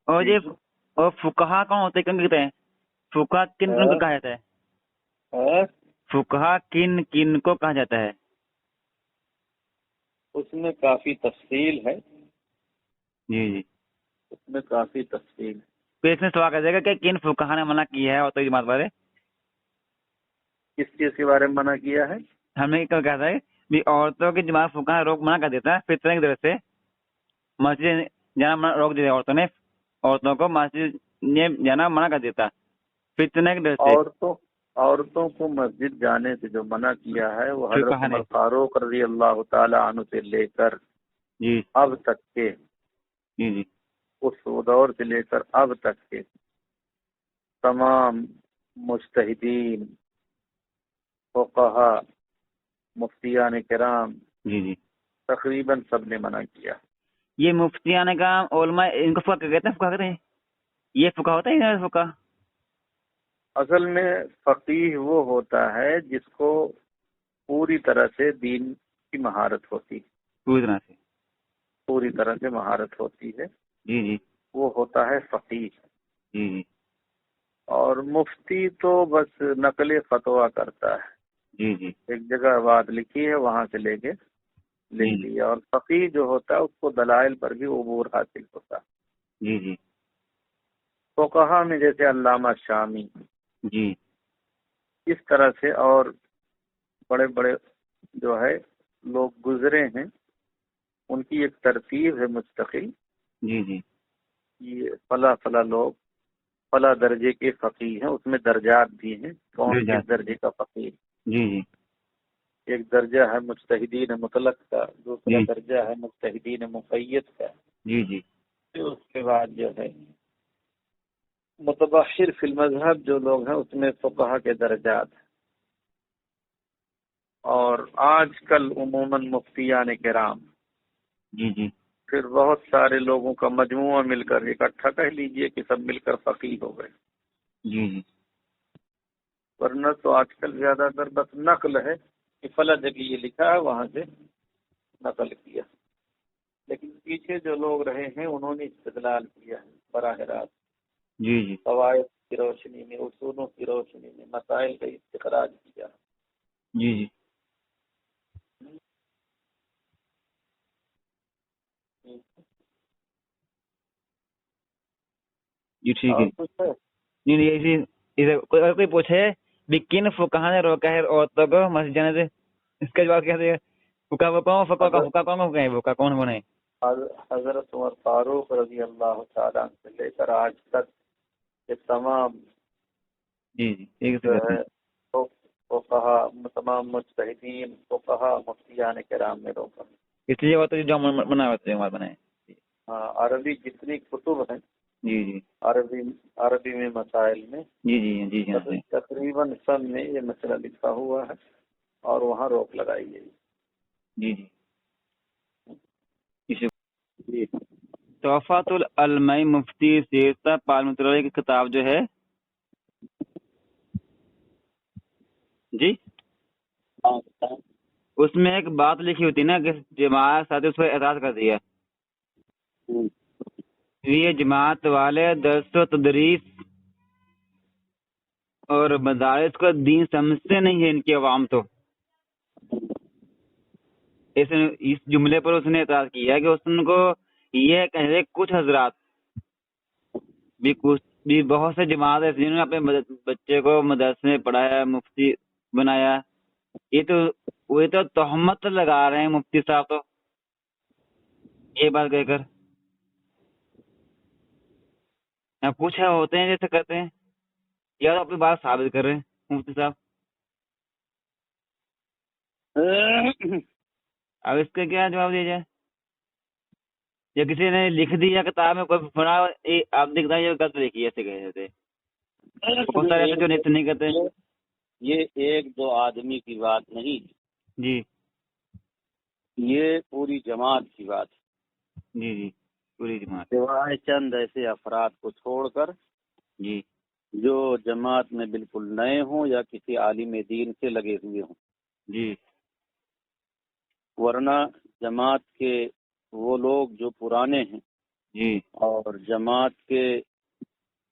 اور جی یہ اور فقہا کون ہوتے ہیں، کن کہتے ہیں؟ فقہا کن کن کو کہا جاتا ہے؟ فقہا کن کن کو کہا جاتا ہے؟ اس میں کافی تفصیل ہے، جی جی، اس میں کافی تفصیل ہے۔ تو اس میں سوال کر دے گا کہ کن فقہا نے منع کیا ہے عورتوں کی جماعت بارے؟ کس چیز کے بارے میں منع کیا ہے؟ ہم نے کل کہا تھا کہ عورتوں کی جماعت فقہا روک منع کر دیتا ہے فطرے کی طرف سے، مسجد جانا روک دیتا ہے، عورتوں کو مسجد جانا منع کر دیتا فتنے کی طرف سے۔ عورتوں کو مسجد جانے سے جو منع کیا ہے وہ حضرت فقہا نے، عمر فاروق رضی اللہ تعالی عنہ سے لے کر جی اب تک کے، جی جی اس دور سے لے کر اب تک کے تمام مجتہدین، فقہا، مفتیان کرام، جی جی، تقریباً سب نے منع کیا۔ یہ مفتیان کا علماء ان کو فقہ کہتے ہیں، فقہ کہتے ہیں، یہ فقہ ہوتا ہے یا فقہ؟ اصل میں فقیہ وہ ہوتا ہے جس کو پوری طرح سے دین کی مہارت ہوتی، پوری طرح سے، پوری طرح سے مہارت ہوتی ہے، جی جی وہ ہوتا ہے فقیہ۔ جی جی اور مفتی تو بس نقل فتویٰ کرتا ہے، جی جی ایک جگہ بات لکھی ہے وہاں سے لے کے لکھ جی لیا۔ اور فقیہ جو ہوتا ہے اس کو دلائل پر بھی عبور حاصل ہوتا ہے۔ جی جی فقہا میں جیسے علامہ شامی، جی اس طرح سے اور بڑے بڑے جو ہے لوگ گزرے ہیں، ان کی ایک ترتیب ہے مستقل، جی جی یہ فلاں فلاں لوگ فلاں درجے کے فقیہ ہیں، اس میں درجات بھی ہیں، کون کس درجے کا فقیہ۔ جی جی ایک درجہ ہے مجتہدین مطلق کا، دوسرا جی درجہ ہے مجتہدین مقید کا، جی جی پھر اس کے بعد جو ہے متبحر فی المذہب جو لوگ ہیں اس میں فقہا کے درجات ہیں۔ اور آج کل عموماً مفتیان کرام، جی جی پھر بہت سارے لوگوں کا مجموعہ مل کر اکٹھا کہہ لیجئے کہ سب مل کر فقیہ ہو گئے، جی جی ورنہ تو آج کل زیادہ تر بس نقل ہے کہ فلاں جگہ یہ لکھا ہے وہاں سے نقل کیا، لیکن پیچھے جو لوگ رہے ہیں انہوں نے استدلال کیا ہے براہ راست، جی جی قواعد کی روشنی میں، اصولوں کی روشنی میں مسائل کا استخراج کیا۔ جی جی جی ٹھیک ہے۔ اور کچھ ہے؟ نہیں نہیں، کوئی پوچھے بھی کن فقہا نے روکا ہے عورتوں کو مسجد جانے سے، اس کا جواب کیا دے گا؟ فقہ وہ کون، فقہ کون ہے، فقہ کون ہے؟ حضرت عمر فاروق رضی اللہ تعالیٰ عنہ سے لے کر آج تک یہ تمام جی جی ایک سے جو کہتے ہے ہیں، فقہا، تمام مجتہدین، فقہا، مفتیان کرام نے روکا۔ اس لیے وہ تو جو بنا ہوتے ہیں بنائے۔ ہاں، عربی جتنی کتب ہیں جی جی عربی میں مسائل میں جی جی جی جی تقریباً سب میں یہ مسئلہ لکھا ہوا ہے اور وہاں روک لگائی گئی۔ جی جی جی تحفۃ العلماء مفتی سیرتا پالمتروی کی کتاب جو ہے، جی اس میں ایک بات لکھی ہوتی ہے نا کہ جماعت ساتھی اس پر اعتراض کر دیا، یہ جماعت والے درس و تدریس اور مدارس کو دین سمجھتے نہیں ہیں ان کے عوام، تو اس جملے پر اس نے اعتراض کیا کہ اس کو یہ کہے کچھ حضرات بھی بہت سے جماعت ہے جنہوں نے اپنے بچے کو مدرسے میں پڑھایا، مفتی بنایا، یہ تو تہمت لگا رہے ہیں مفتی صاحب، تو یہ بات کہہ کر کچھ ہوتے ہیں جیسے کرتے ہیں، یا تو اپنی بات ثابت کر رہے ہیں مفتی صاحب۔ اب اس کا کیا جواب دیا جائے؟ یا کسی نے لکھ دیا کتاب میں کوئی بنا آپ دکھتا ہے یہ غلط لکھی ایسے کہہ دیتے، بہت سارے ایسے جو نہیں کرتے۔ یہ ایک دو آدمی کی بات نہیں، جی یہ پوری جماعت کی بات ہے، جی جی پوری جماعت، سوائے چند ایسے افراد کو چھوڑ کر جی جو جماعت میں بالکل نئے ہوں یا کسی عالم دین سے لگے ہوئے ہوں، جی ورنہ جماعت کے وہ لوگ جو پرانے ہیں جی اور جماعت کے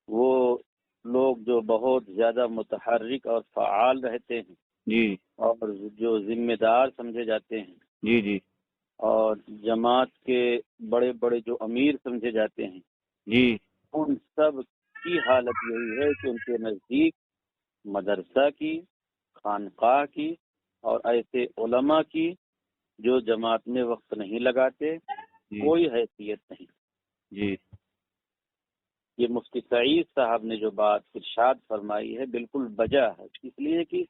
وہ لوگ جو بہت زیادہ متحرک اور فعال رہتے ہیں جی اور جو ذمہ دار سمجھے جاتے ہیں، جی جی اور جماعت کے بڑے بڑے جو امیر سمجھے جاتے ہیں، جی ان سب کی حالت یہی ہے کہ ان کے نزدیک مدرسہ کی، خانقاہ کی اور ایسے علماء کی جو جماعت میں وقت نہیں لگاتے جی کوئی حیثیت نہیں۔ جی یہ مفتی سعید صاحب نے جو بات ارشاد فرمائی ہے بالکل بجا ہے، اس لیے کہ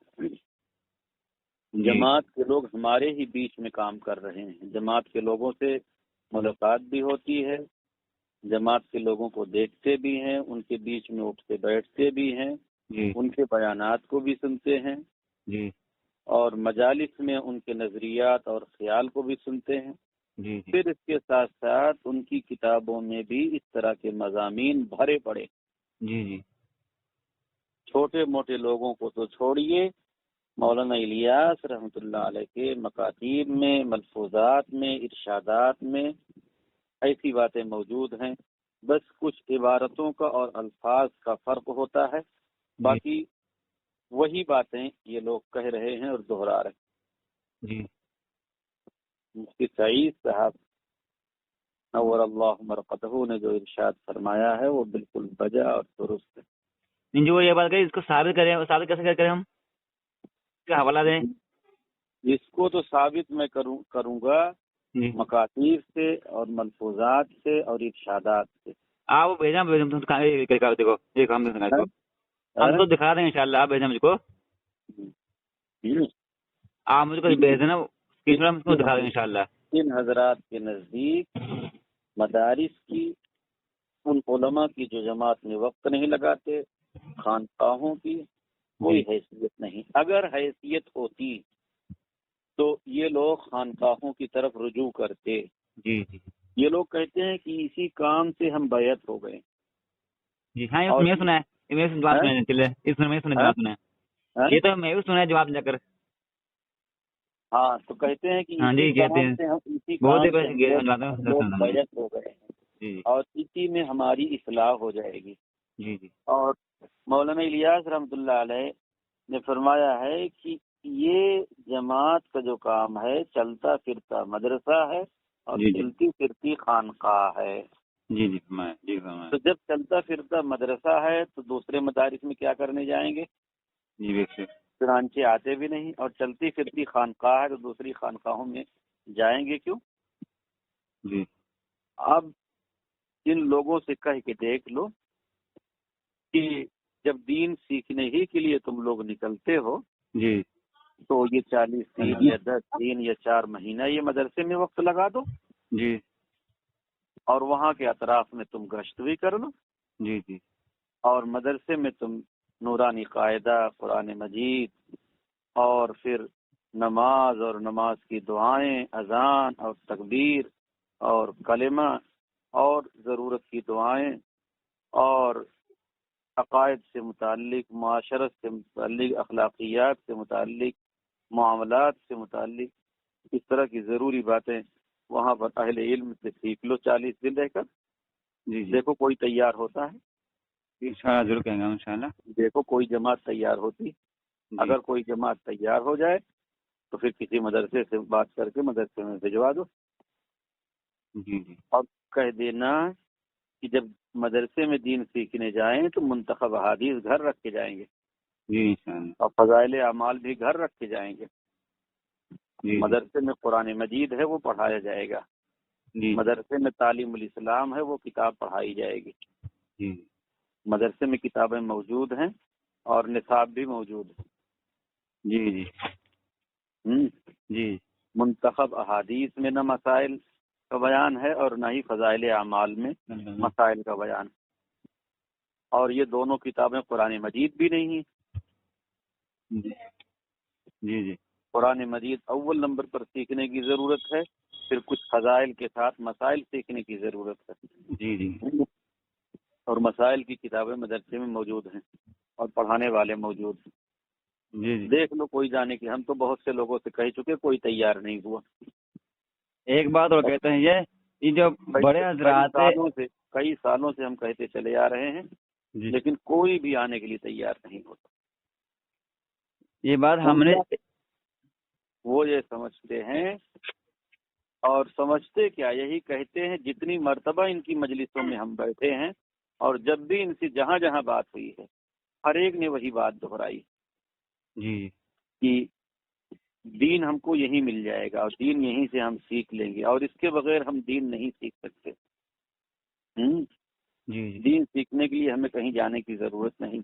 جماعت کے لوگ ہمارے ہی بیچ میں کام کر رہے ہیں، جماعت کے لوگوں سے ملاقات بھی ہوتی ہے، جماعت کے لوگوں کو دیکھتے بھی ہیں، ان کے بیچ میں اٹھتے بیٹھتے بھی ہیں، جی ان کے بیانات کو بھی سنتے ہیں جی اور مجالس میں ان کے نظریات اور خیال کو بھی سنتے ہیں۔ جی پھر اس کے ساتھ ساتھ ان کی کتابوں میں بھی اس طرح کے مضامین بھرے پڑے، جی جی چھوٹے موٹے لوگوں کو تو چھوڑیے، مولانا الیاس رحمۃ اللہ علیہ کے مکاتیب میں، ملفوظات میں، ارشادات میں ایسی باتیں موجود ہیں، بس کچھ عبارتوں کا اور الفاظ کا فرق ہوتا ہے، باقی وہی باتیں یہ لوگ کہہ رہے ہیں اور دہرا رہے ہیں۔ جی مفتی سعید صاحب نور اللہ مرقدہ نے جو ارشاد فرمایا ہے وہ بالکل بجا اور درست ہے۔ جو یہ بات کہی اس کو ثابت کریں، ثابت کیسے کریں ہم؟ اس کا حوالہ دیں۔ اس کو تو ثابت میں کروں گا جی مکاتیب سے اور ملفوظات سے اور ارشادات سے۔ آپ وہ بھیجا دیکھو یہ کام دکھا اس کو، ہم تو دکھا دیں گے انشاءاللہ، آپ بھیجیں مجھ کو، آپ مجھ کو بھیج دینا، ہم اس کو دکھا دیں گے انشاءاللہ۔ ان حضرات کے نزدیک مدارس کی، ان علماء کی جو جماعت میں وقت نہیں لگاتے، خانقاہوں کی کوئی حیثیت نہیں۔ اگر حیثیت ہوتی تو یہ لوگ خانقاہوں کی طرف رجوع کرتے۔ جی جی یہ لوگ کہتے ہیں کہ اسی کام سے ہم بیعت ہو گئے۔ جی ہاں یہ میں سنا ہے، میں جواب سنا ہے، چلے اس میں سنا جواب سنا ہے، یہ تو میں بھی سنا ہے جواب جا کر۔ ہاں تو کہتے ہیں کہ ہاں اسی جی کہتے کام ہیں سے ہم اسی بہت کام ہی سے ہم لوگ جی بیعت ہو گئے ہیں جی اور اسی میں ہماری اصلاح ہو جائے گی۔ جی جی اور مولانا الیاس رحمۃ اللہ علیہ نے فرمایا ہے کہ یہ جماعت کا جو کام ہے چلتا پھرتا مدرسہ ہے اور جی جی چلتی پھرتی خانقاہ ہے۔ جی جی فرمائیں، جی فرمائیں، تو جب چلتا پھرتا مدرسہ ہے تو دوسرے مدارس میں کیا کرنے جائیں گے؟ جی بے شک، چنانچہ آتے بھی نہیں، اور چلتی پھرتی خانقاہ ہے تو دوسری خانقاہوں میں جائیں گے کیوں؟ جی اب ان لوگوں سے کہہ کے دیکھ لو کہ جب دین سیکھنے ہی کے لیے تم لوگ نکلتے ہو جی تو یہ 40 دن یا 10 دن یا 4 مہینہ یہ مدرسے میں وقت لگا دو جی اور وہاں کے اطراف میں تم گشت بھی کر لو، جی جی اور مدرسے میں تم نورانی قاعدہ، قرآن مجید اور پھر نماز اور نماز کی دعائیں، اذان اور تکبیر اور کلمہ اور ضرورت کی دعائیں اور عقائد سے متعلق، معاشرت سے متعلق، اخلاقیات سے متعلق، معاملات سے متعلق اس طرح کی ضروری باتیں وہاں پر اہل علم سے سیکھ لو 40 دن رہ کر۔ جی جی دیکھو کوئی تیار ہوتا ہے، انشاءاللہ ضرور کہیں گا انشاءاللہ۔ دیکھو کوئی جماعت تیار ہوتی، اگر کوئی جماعت تیار ہو جائے تو پھر کسی مدرسے سے بات کر کے مدرسے میں بھجوا دو جی جی اور کہہ دینا کہ جب مدرسے میں دین سیکھنے جائیں تو منتخب احادیث گھر رکھ کے جائیں گے جی انشاءاللہ، اور فضائل اعمال بھی گھر رکھ کے جائیں گے۔ جی مدرسے میں قرآن مجید ہے وہ پڑھایا جائے گا، جی مدرسے میں تعلیم الاسلام ہے وہ کتاب پڑھائی جائے گی، جی مدرسے میں کتابیں موجود ہیں اور نصاب بھی موجود ہے۔ جی جی جی منتخب احادیث میں نہ مسائل کا بیان ہے اور نہ ہی فضائل اعمال میں مسائل کا بیان، اور یہ دونوں کتابیں قرآن مجید بھی نہیں ہیں۔ جی جی قرآن مجید اول نمبر پر سیکھنے کی ضرورت ہے، پھر کچھ فضائل کے ساتھ مسائل سیکھنے کی ضرورت ہے، جی جی اور مسائل کی کتابیں مدرسے میں موجود ہیں اور پڑھانے والے موجود ہیں۔ جی جی دیکھ لو کوئی جانے کی، ہم تو بہت سے لوگوں سے کہہ چکے، کوئی تیار نہیں ہوا۔ ایک بات اور کہتے ہیں یہ یہ جو بڑے حضرات کئی سالوں سے ہم کہتے چلے آ رہے ہیں جی لیکن کوئی بھی آنے کے لیے تیار نہیں ہوتا. یہ بات ہم نے وہ یہ سمجھتے ہیں اور سمجھتے کیا یہی کہتے ہیں جتنی مرتبہ ان کی مجلسوں میں ہم بیٹھے ہیں اور جب بھی ان سے جہاں جہاں بات ہوئی ہے ہر ایک نے وہی بات دہرائی جی کہ دین ہم کو یہی مل جائے گا اور دین یہیں سے ہم سیکھ لیں گے اور اس کے بغیر ہم دین نہیں سیکھ سکتے. جی جی دین سیکھنے کے لیے ہمیں کہیں جانے کی ضرورت نہیں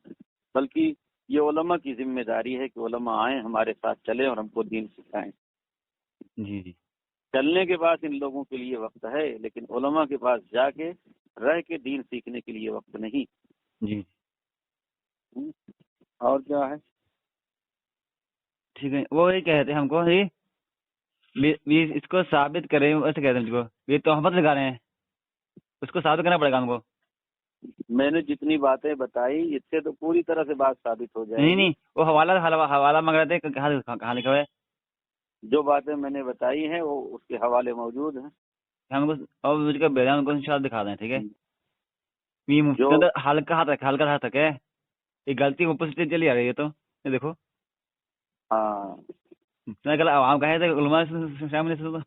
بلکہ یہ علماء کی ذمہ داری ہے کہ علماء آئیں ہمارے ساتھ چلیں اور ہم کو دین سکھائیں. جی جی چلنے کے بعد ان لوگوں کے لیے وقت ہے لیکن علماء کے پاس جا کے رہ کے دین سیکھنے کے لیے وقت نہیں. جی اور کیا ہے ٹھیک ہے. وہ یہ کہتے ہیں ہم کو اس کو ثابت کریں ایسے کہتے ہیں مجھ کو یہ تہمت لگا رہے ہیں اس کو ثابت کرنا پڑے گا ہم کو. میں نے جتنی باتیں بتائی اس سے تو پوری طرح سے بات ثابت ہو جائے نہیں گی. نہیں وہ حوالہ مانگ رہے تھے کہاں لکھا ہوا ہے. جو باتیں میں نے بتائی ہیں وہ اس کے حوالے موجود ہیں. ہم کو اور مجھ کو بیان کو انشاءاللہ دکھا دیں. ٹھیک ہے. یہ مفتی جو ہلکا ہاتھ تک ہے یہ غلطی اوپر سے چلی آ رہی ہے. تو یہ دیکھو ہاں میں کل عوام کہے تھے علماء شامل سے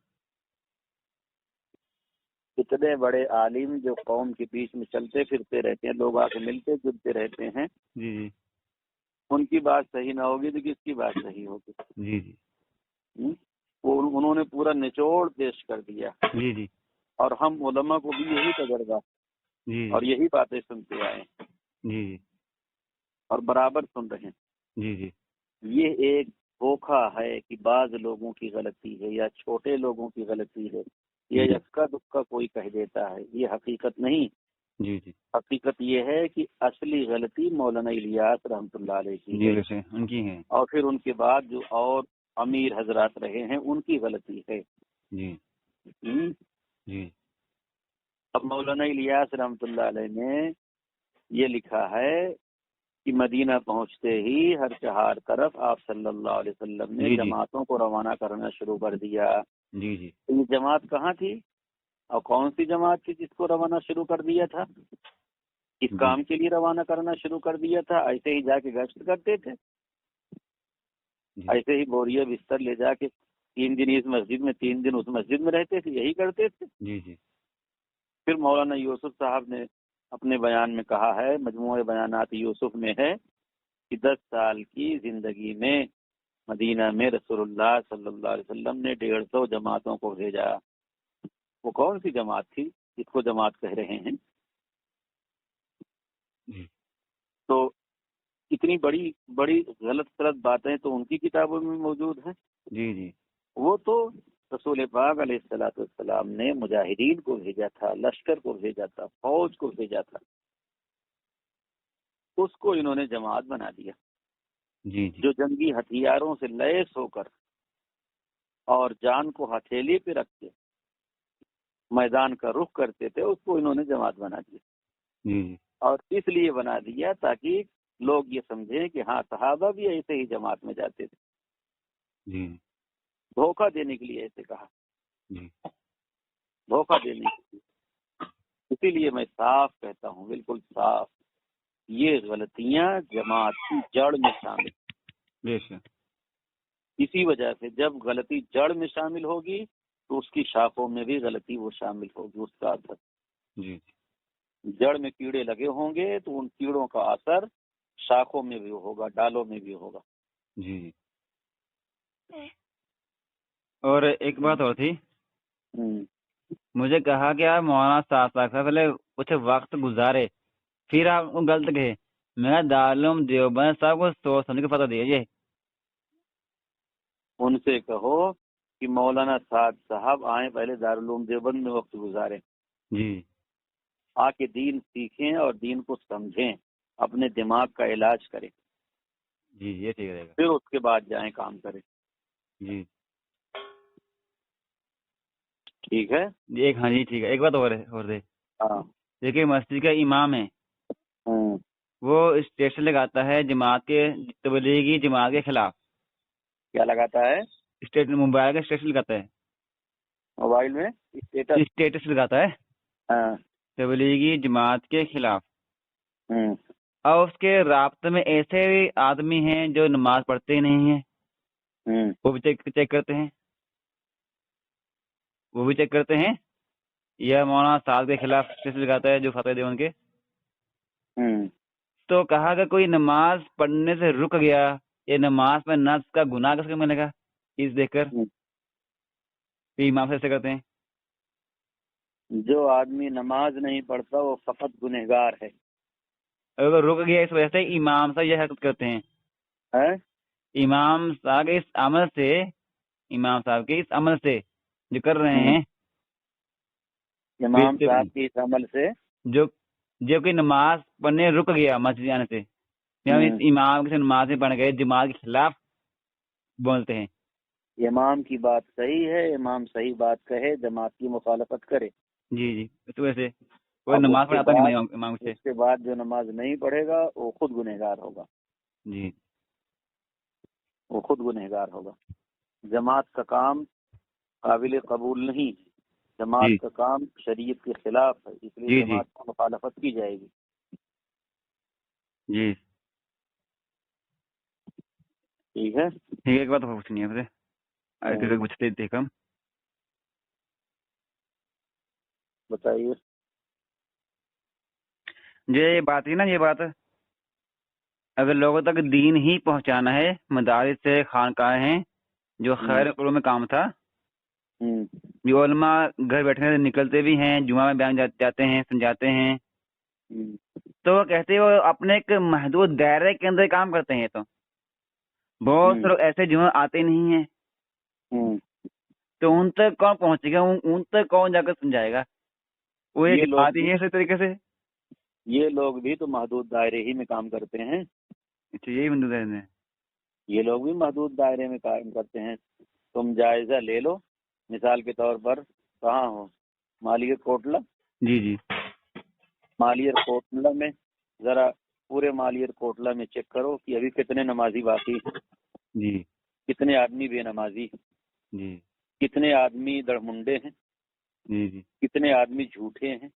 اتنے بڑے عالم جو قوم کے بیچ میں چلتے پھرتے رہتے ہیں لوگ آ کے ملتے جلتے رہتے ہیں جی جی ان کی بات صحیح نہ ہوگی تو کس کی بات صحیح ہوگی. جی جی انہوں نے پورا نچوڑ پیش کر دیا جی جی اور ہم علماء کو بھی یہی تجربہ جی اور یہی باتیں سنتے آئے جی جی اور برابر سن رہے ہیں. جی جی یہ ایک دھوکھا ہے کہ بعض لوگوں کی غلطی ہے یا چھوٹے لوگوں کی غلطی ہے یہ یکا دکا کوئی کہہ دیتا ہے. یہ حقیقت نہیں. جی جی حقیقت یہ ہے کہ اصلی غلطی مولانا الیاس رحمۃ اللہ علیہ کی ہے جی ان کی ہیں. اور پھر ان کے بعد جو اور امیر حضرات رہے ہیں ان کی غلطی ہے. جی جی اب مولانا الیاس رحمۃ اللہ علیہ نے یہ لکھا ہے کہ مدینہ پہنچتے ہی ہر چہار طرف آپ صلی اللہ علیہ وسلم نے جی جماعتوں کو روانہ کرنا شروع کر دیا. جی جی یہ جماعت کہاں تھی اور کون سی جماعت تھی جس کو روانہ شروع کر دیا تھا اس جی کام کے لیے روانہ کرنا شروع کر دیا تھا. ایسے ہی جا کے گشت کرتے تھے جی ایسے ہی بوریا بستر لے جا کے 3 دن اس مسجد میں 3 دن اس مسجد میں رہتے تھے یہی کرتے تھے. جی جی پھر مولانا یوسف صاحب نے اپنے بیان میں کہا ہے مجموعہ بیانات یوسف میں ہے کہ 10 سال کی زندگی میں مدینہ میں رسول اللہ صلی اللہ علیہ وسلم نے 150 جماعتوں کو بھیجا. وہ کون سی جماعت تھی جس کو جماعت کہہ رہے ہیں؟ جی تو اتنی بڑی بڑی غلط باتیں تو ان کی کتابوں میں موجود ہیں. جی جی وہ تو رسول پاک علیہ الصلوۃ والسلام نے مجاہدین کو بھیجا تھا لشکر کو بھیجا تھا فوج کو بھیجا تھا اس کو انہوں نے جماعت بنا دیا. جی جی جو جنگی ہتھیاروں سے لیس ہو کر اور جان کو ہتھیلی پہ رکھ کے میدان کا رخ کرتے تھے اس کو انہوں نے جماعت بنا دیا. جی جی اور اس لیے بنا دیا تاکہ لوگ یہ سمجھیں کہ ہاں صحابہ بھی ایسے ہی جماعت میں جاتے تھے. جی دھوکہ دینے کے لیے ایسے کہا جی دھوکہ دینے کے لیے. اسی لیے میں صاف کہتا ہوں بالکل صاف یہ غلطیاں جماعت کی جڑ میں شامل. بے شک. اسی وجہ سے جب غلطی جڑ میں شامل ہوگی تو اس کی شاخوں میں بھی غلطی وہ شامل ہوگی. اس کا اثر جی جڑ میں کیڑے لگے ہوں گے تو ان کیڑوں کا اثر شاخوں میں بھی ہوگا ڈالوں میں بھی ہوگا. جی جی اور ایک بات اور تھی مجھے کہا کہ آپ مولانا صاحب سے پہلے کچھ وقت گزارے پھر آپ غلط کہے. میں دارالعلوم دیوبند صاحب کو سوچ سمجھ کے پتہ دیجیے. ان سے کہو کہ مولانا سعد صاحب آئیں پہلے دارالعلوم دیوبند میں وقت گزاریں جی آ کے دین سیکھیں اور دین کو سمجھیں اپنے دماغ کا علاج کریں جی یہ ٹھیک رہے گا. پھر اس کے بعد جائیں کام کریں. جی ٹھیک ہے. ایک ہاں جی ٹھیک ہے. ایک بات اور دے ہاں دیکھیے مسجد کا امام ہے وہ اسٹیشن لگاتا ہے جماعت کے تبلیغی جماعت کے خلاف. کیا لگاتا ہے؟ اسٹیشن موبائل کا اسٹیشن لگاتا ہے. موبائل میں اسٹیٹس لگاتا ہے ہاں تبلیغی جماعت کے خلاف، ہوں اور اس کے رابطے میں ایسے آدمی ہیں جو نماز پڑھتے ہی نہیں ہیں، ہوں وہ بھی چیک کرتے ہیں، یا مولانا صاحب کے خلاف اسٹیٹس لگاتا ہے جو فتوی دے ان کے. ہوں تو کہا کہ کوئی نماز پڑھنے سے رک گیا یا نماز میں نقص کا گناہ کس کو ملے گا اس دیکھ کر ہوں. کہ امام سے ایسے کرتے ہیں. جو آدمی نماز نہیں پڑھتا وہ فقط گنہگار ہے. اگر رک گیا اس وجہ سے امام صاحب یہ حرکت کرتے ہیں. امام صاحب کے اس عمل سے جو کر رہے ہیں، امام صاحب کی اس عمل سے جو کہ نماز پڑھنے رک گیا مسجد آنے سے، یا اس امام سے نماز نہیں پڑھ گئے، جماعت کے خلاف بولتے ہیں. امام کی بات صحیح ہے، امام صحیح بات کہے، جماعت کی مخالفت کرے. جی اس وجہ سے کوئی اب نماز پڑھاتا نہیں امام سے. اس کے بعد جو نماز نہیں پڑھے گا وہ خود گنہگار ہوگا. جی وہ خود گنہگار ہوگا. جماعت کا کام قابل قبول نہیں، جماعت کا کام شریعت کے خلاف ہے، اس لیے جماعت کی مخالفت کی جائے گی. جی ٹھیک ہے. ایک بات پوچھنی ہے مجھے پوچھتے تھے کم. بتائیے. یہ بات اگر لوگوں تک دین ہی پہنچانا ہے، مدارس سے خانقاہیں ہیں جو خیر قرو میں کام تھا، جو علماء گھر بیٹھنے سے نکلتے بھی ہیں، جمعہ میں بیان جاتے ہیں، سمجھاتے ہیں، تو وہ کہتے ہیں وہ اپنے ایک محدود دائرے کے اندر کام کرتے ہیں. تو بہت سے لوگ ایسے جمعہ آتے نہیں ہیں، تو ان تک کون پہنچے گا؟ ان تک کون جا کر سمجھائے گا؟ وہ ایک بات ہی ہے اسی طریقے سے. یہ لوگ بھی تو محدود دائرے ہی میں کام کرتے ہیں. اچھا، یہی محدود دائرے میں یہ لوگ بھی محدود دائرے میں کام کرتے ہیں. تم جائزہ لے لو، مثال کے طور پر کہاں ہو؟ مالیہ کوٹلہ. جی مالیہ کوٹلہ میں ذرا پورے مالیہ کوٹلہ میں چیک کرو کہ ابھی کتنے نمازی باقی ہیں. جی کتنے آدمی بے نمازی ہیں. جی کتنے آدمی دڑمنڈے ہیں. جی کتنے آدمی جھوٹے ہیں،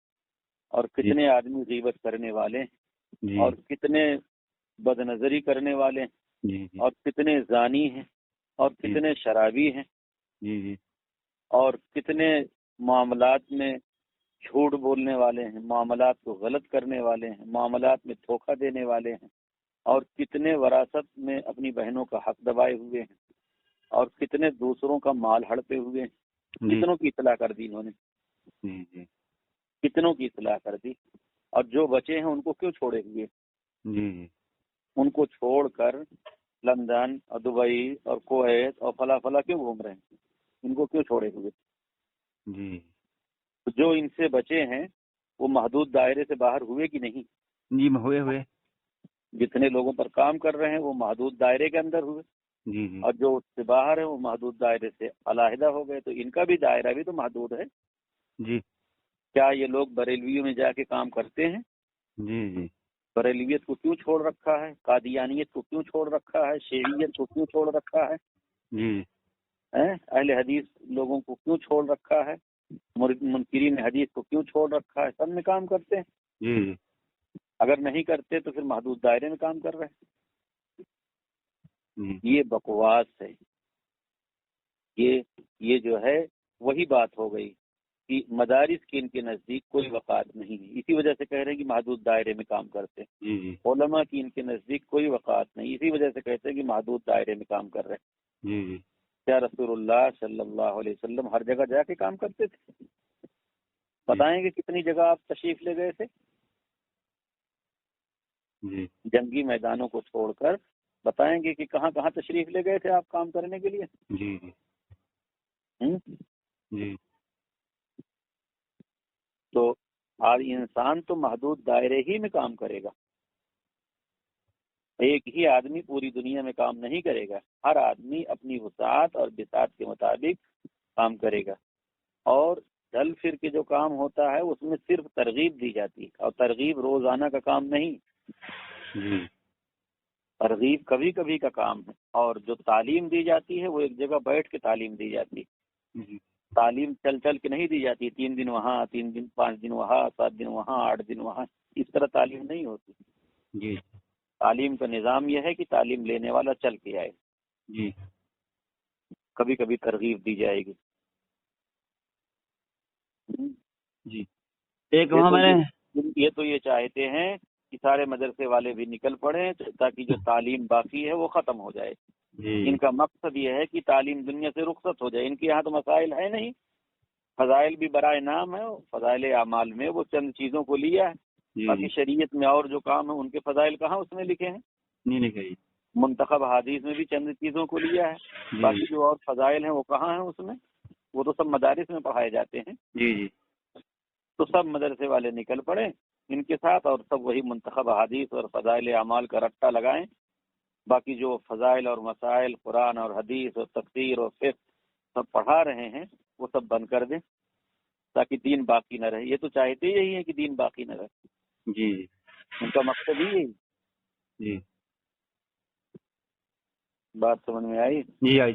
اور کتنے آدمی غیبت کرنے والے ہیں، اور کتنے بد نظری کرنے والے ہیں، اور کتنے زانی ہیں، اور کتنے شرابی ہیں، اور کتنے معاملات میں جھوٹ بولنے والے ہیں، معاملات کو غلط کرنے والے ہیں، معاملات میں دھوکہ دینے والے ہیں، اور کتنے وراثت میں اپنی بہنوں کا حق دبائے ہوئے ہیں، اور کتنے دوسروں کا مال ہڑپے ہوئے ہیں. کتنوں کی اطلاع کر دی انہوں نے؟ کتنوں کی اطلاع کر دی. اور جو بچے ہیں ان کو کیوں چھوڑے ہوئے؟ ان کو چھوڑ کر لندن اور دبئی اور کویت اور فلا کیوں گھوم رہے ہیں؟ ان کو کیوں چھوڑے ہوئے؟ جو ان سے بچے ہیں وہ محدود دائرے سے باہر ہوئے کہ نہیں؟ جی ہوئے. جتنے لوگوں پر کام کر رہے ہیں وہ محدود دائرے کے اندر ہوئے. اور جو اس سے باہر ہے وہ محدود دائرے سے علیحدہ ہو گئے. تو ان کا بھی دائرہ بھی تو محدود ہے. کیا یہ لوگ بریلویوں میں جا کے کام کرتے ہیں؟ بریلویت کو کیوں چھوڑ رکھا ہے؟ قادیانیت کو کیوں چھوڑ رکھا ہے؟ شیعیت کو کیوں چھوڑ رکھا ہے؟ اہل حدیث لوگوں کو کیوں چھوڑ رکھا ہے؟ منکرین حدیث کو کیوں چھوڑ رکھا ہے؟ سب میں کام کرتے ہیں. اگر نہیں کرتے تو پھر محدود دائرے میں کام کر رہے ہیں. یہ بکواس ہے. یہ جو ہے وہی بات ہو گئی کہ مدارس کی ان کے نزدیک کوئی وقار نہیں ہے، اسی وجہ سے کہہ رہے ہیں کہ محدود دائرے میں کام کرتے ہیں. علماء کی ان کے نزدیک کوئی وقار نہیں، اسی وجہ سے کہتے ہیں کہ محدود دائرے میں کام کر رہے ہیں. کیا رسول اللہ صلی اللہ علیہ وسلم ہر جگہ جا کے کام کرتے تھے؟ بتائیں گے کتنی جگہ آپ تشریف لے گئے تھے؟ جنگی میدانوں کو چھوڑ کر بتائیں گے کہ کہاں کہاں تشریف لے گئے تھے آپ کام کرنے کے لیے؟ تو آج انسان تو محدود دائرے ہی میں کام کرے گا. ایک ہی آدمی پوری دنیا میں کام نہیں کرے گا. ہر آدمی اپنی وسعت اور بساط کے مطابق کام کرے گا. اور ڈھل پھر کے جو کام ہوتا ہے اس میں صرف ترغیب دی جاتی ہے، اور ترغیب روزانہ کا کام نہیں. ترغیب کبھی کبھی کا کام ہے. اور جو تعلیم دی جاتی ہے وہ ایک جگہ بیٹھ کے تعلیم دی جاتی ہے. تعلیم چل چل کے نہیں دی جاتی، 3 دن وہاں، 3 دن 5 دن وہاں، 7 دن وہاں، 8 دن وہاں، اس طرح تعلیم نہیں ہوتی۔ جی تعلیم کا نظام یہ ہے کہ تعلیم لینے والا چل کے آئے، جی کبھی کبھی ترغیب دی جائے گی۔ جی ایک وہاں میں نے یہ تو یہ چاہتے ہیں کہ سارے مدرسے والے بھی نکل پڑیں تاکہ جو تعلیم باقی ہے وہ ختم ہو جائے۔ جی ان کا مقصد یہ ہے کہ تعلیم دنیا سے رخصت ہو جائے۔ ان کے یہاں تو مسائل ہے نہیں، فضائل بھی برائے نام ہے، فضائل اعمال میں وہ چند چیزوں کو لیا ہے، جی باقی شریعت میں اور جو کام ہے ان کے فضائل کہاں اس میں لکھے ہیں؟ نہیں لکھا جی۔ منتخب حدیث میں بھی چند چیزوں کو لیا ہے، باقی جو اور فضائل ہیں وہ کہاں ہیں اس میں؟ وہ تو سب مدارس میں پڑھائے جاتے ہیں۔ جی جی تو سب مدرسے والے نکل پڑے ان کے ساتھ اور سب وہی منتخب حدیث اور فضائل اعمال کا رٹا لگائیں، باقی جو فضائل اور مسائل قرآن اور حدیث اور تفسیر اور فقہ سب پڑھا رہے ہیں وہ سب بند کر دیں تاکہ دین باقی نہ رہے۔ یہ تو چاہتے یہی ہے کہ دین باقی نہ رہے، جی ان کا مقصد ہی یہی۔ جی بات سمجھ میں آئی؟ جی آئی۔